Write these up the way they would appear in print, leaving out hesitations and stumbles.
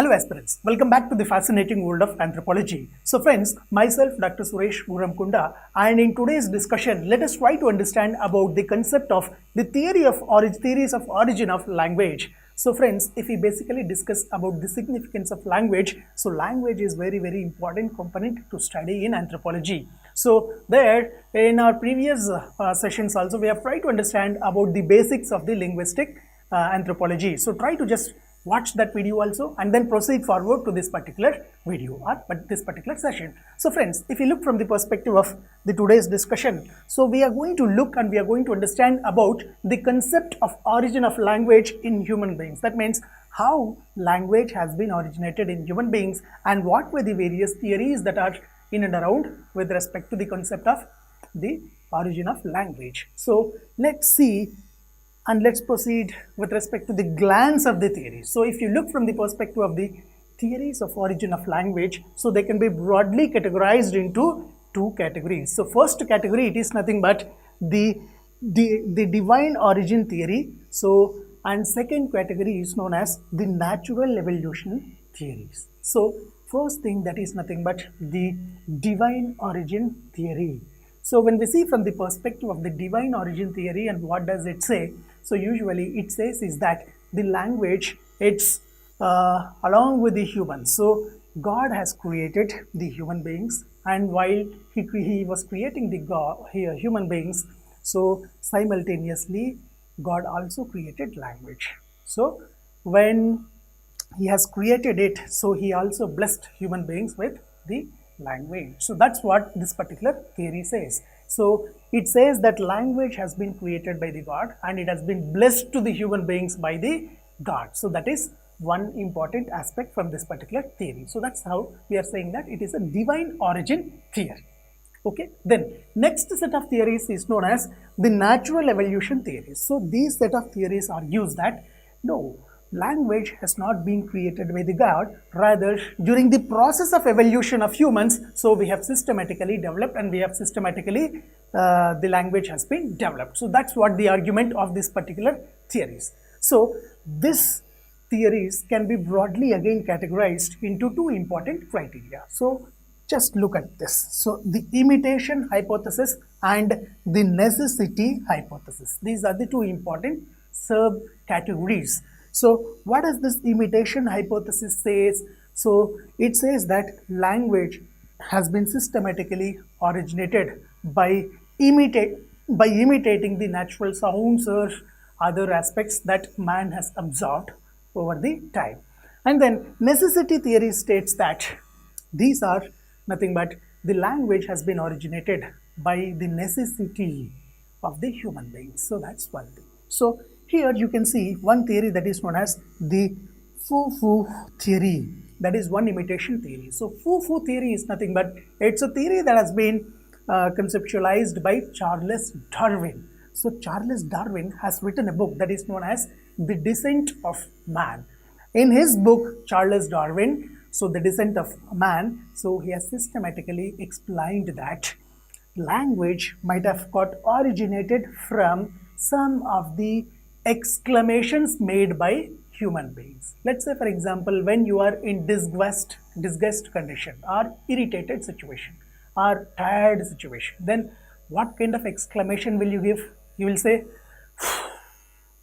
Hello aspirants, welcome back to the fascinating world of anthropology. So friends, myself Dr. Suresh Guramkunda, and in today's discussion, let us try to understand about the concept of the theories of origin of language. So friends, if we basically discuss about the significance of language, so language is very important component to study in anthropology. So there, in our previous sessions also, we have tried to understand about the basics of the linguistic anthropology. So try to just watch that video also and then proceed forward to this particular video or this particular session. So friends, if you look from the perspective of the today's discussion, so we are going to look and we are going to understand about the concept of origin of language in human beings. That means how language has been originated in human beings and what were the various theories that are in and around with respect to the concept of the origin of language. So let's see and let's proceed with respect to the glance of the theories. So if you look from the perspective of the theories of origin of language, so they can be broadly categorized into two categories. So first category, it is nothing but the divine origin theory. So and second category is known as the natural evolution theories. So first thing, that is nothing but the divine origin theory. So when we see from the perspective of the divine origin theory, and what does it say? So usually it says is that the language, it's along with the humans. So God has created the human beings, and while he was creating the human beings, so simultaneously God also created language. So when he has created it, so he also blessed human beings with the language. So that's what this particular theory says. So it says that language has been created by the God and it has been blessed to the human beings by the God. So that is one important aspect from this particular theory. So that's how we are saying that it is a divine origin theory. Okay, then next set of theories is known as the natural evolution theories. So these set of theories are used that no, language has not been created by the God, rather during the process of evolution of humans, so we have systematically developed and we have systematically the language has been developed. So that's what the argument of this particular theories. So this theories can be broadly again categorized into two important criteria. So just look at this. So the imitation hypothesis and the necessity hypothesis. These are the two important subcategories. So what does this imitation hypothesis says? So it says that language has been systematically originated by imitating the natural sounds or other aspects that man has observed over the time. And then necessity theory states that these are nothing but the language has been originated by the necessity of the human beings. So that's one thing. So here you can see one theory that is known as the pooh-pooh theory. That is one imitation theory. So pooh-pooh theory is nothing but it's a theory that has been conceptualized by Charles Darwin. So Charles Darwin has written a book that is known as The Descent of Man. In his book, Charles Darwin, so The Descent of Man, so he has systematically explained that language might have got originated from some of the exclamations made by human beings. Let's say for example, when you are in disgust condition or irritated situation or tired situation, then what kind of exclamation will you give? You will say,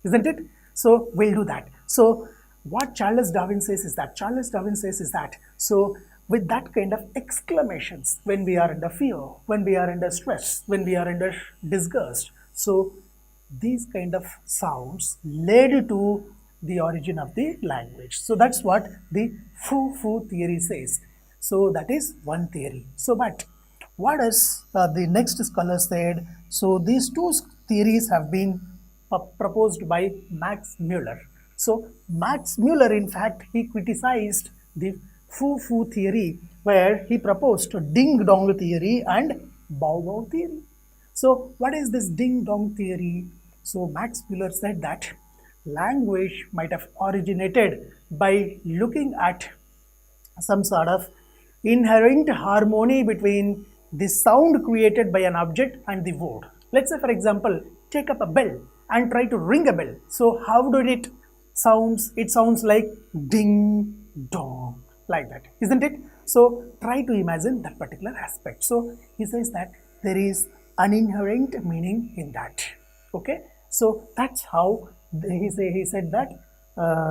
isn't it? So we'll do that. So what Charles Darwin says is that, so with that kind of exclamations, when we are under fear, when we are under stress, when we are under disgust, so these kind of sounds led to the origin of the language. So that's what the pooh-pooh theory says. So that is one theory. So but what is the next scholar said? So these two theories have been proposed by Max Muller. So Max Muller, in fact, he criticized the pooh-pooh theory where he proposed ding-dong theory and bow-wow theory. So what is this ding-dong theory? So Max Muller said that language might have originated by looking at some sort of inherent harmony between the sound created by an object and the word. Let's say for example, take up a bell and try to ring a bell. So how did it sounds? It sounds like ding, dong, like that, isn't it? So try to imagine that particular aspect. So he says that there is an inherent meaning in that. Okay, so that's how he said that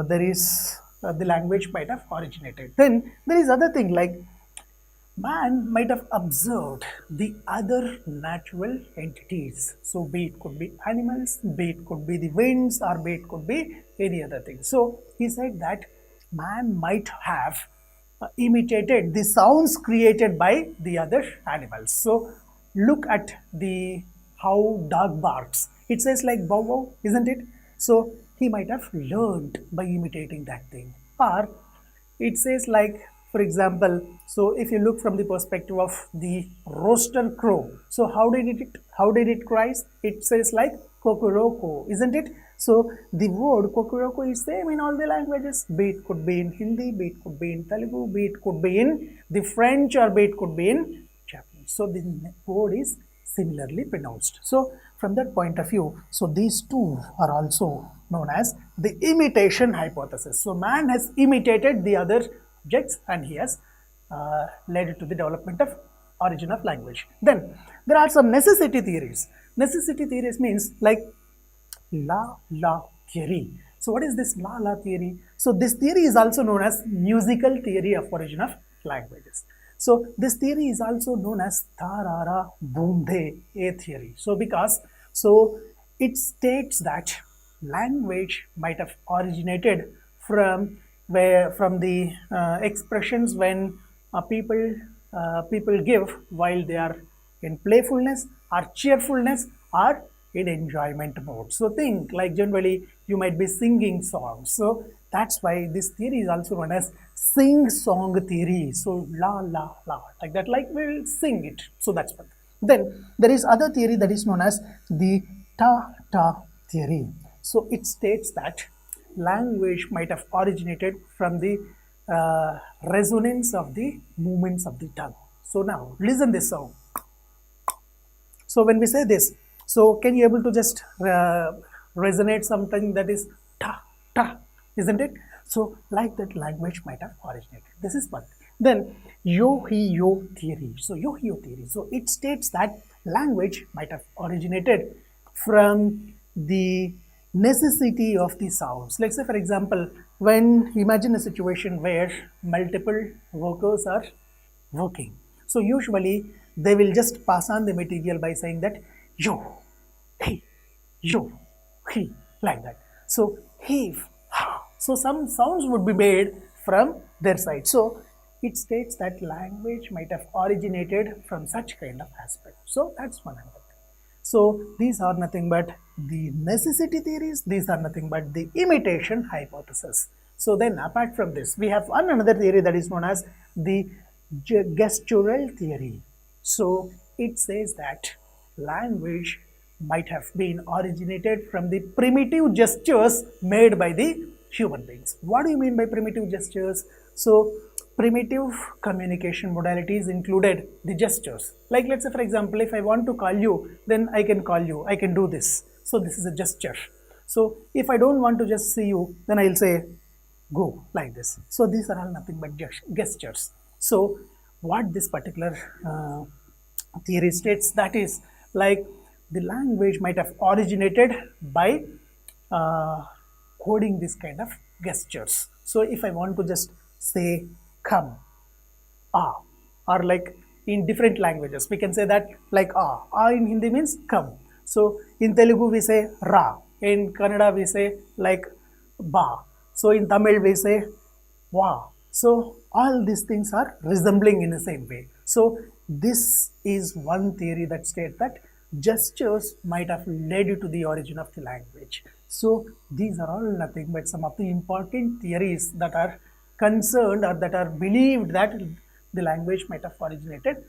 there is the language might have originated. Then there is other thing like man might have observed the other natural entities. So be it could be animals, be it could be the winds, or be it could be any other thing. So he said that man might have imitated the sounds created by the other animals. So look at the how dog barks. It says like bow wow, isn't it? So he might have learned by imitating that thing. Or it says like, for example, so if you look from the perspective of the rooster crow, so how did it cries? It says like kokoroko, isn't it? So the word kokoroko is same in all the languages, be it could be in Hindi, be it could be in Telugu, be it could be in the French, or be it could be in Japanese. So the word is similarly pronounced. So from that point of view, so these two are also known as the imitation hypothesis. So man has imitated the other objects and he has led it to the development of origin of language. Then there are some necessity theories. Necessity theories means like la theory. So what is this la theory? So this theory is also known as musical theory of origin of languages. So this theory is also known as tarara boomde a theory. So because it states that language might have originated from the expressions when people give while they are in playfulness or cheerfulness or in enjoyment mode. So think like generally you might be singing songs. So that's why this theory is also known as sing song theory. So la like that, like we'll sing it. So that's what. Then there is other theory that is known as the ta theory. So it states that language might have originated from the resonance of the movements of the tongue. So now listen this song. So when we say this, so can you able to just resonate something that is ta, isn't it? So like that language might have originated. This is one. Then yo-he-yo theory. So yo-he-yo theory. So it states that language might have originated from the necessity of the sounds. Let's say for example, when imagine a situation where multiple workers are working. So usually they will just pass on the material by saying that yo, he, like that. So heave, ha. So some sounds would be made from their side. So it states that language might have originated from such kind of aspect. So that's one another thing. So these are nothing but the necessity theories. These are nothing but the imitation hypothesis. So then apart from this, we have another theory that is known as the gestural theory. So it says that language might have been originated from the primitive gestures made by the human beings. What do you mean by primitive gestures? So primitive communication modalities included the gestures. Like let's say for example, if I want to call you, then I can call you, I can do this. So this is a gesture. So if I don't want to just see you, then I'll say go like this. So these are all nothing but gestures. So what this particular theory states, that is like the language might have originated by coding this kind of gestures. So if I want to just say come, or like in different languages we can say that like in Hindi means come. So in Telugu we say ra, in Kannada we say like ba, so in Tamil we say wa. So all these things are resembling in the same way. So this is one theory that states that gestures might have led to the origin of the language. So these are all nothing but some of the important theories that are concerned or that are believed that the language might have originated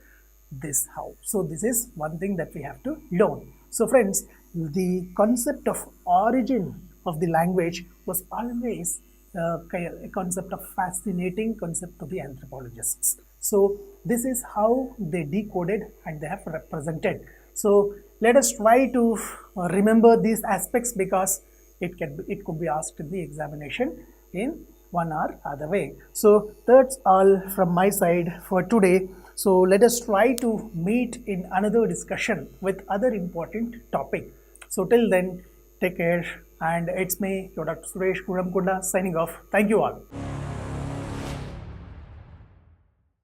this how. So this is one thing that we have to learn. So friends, the concept of origin of the language was always a concept of fascinating concept to the anthropologists. So this is how they decoded and they have represented. So let us try to remember these aspects because it could be asked in the examination in 1 hour other way. So that's all from my side for today. So let us try to meet in another discussion with other important topic. So till then, take care, and it's me, your Dr. Suresh Guramkunda, signing off. Thank you all.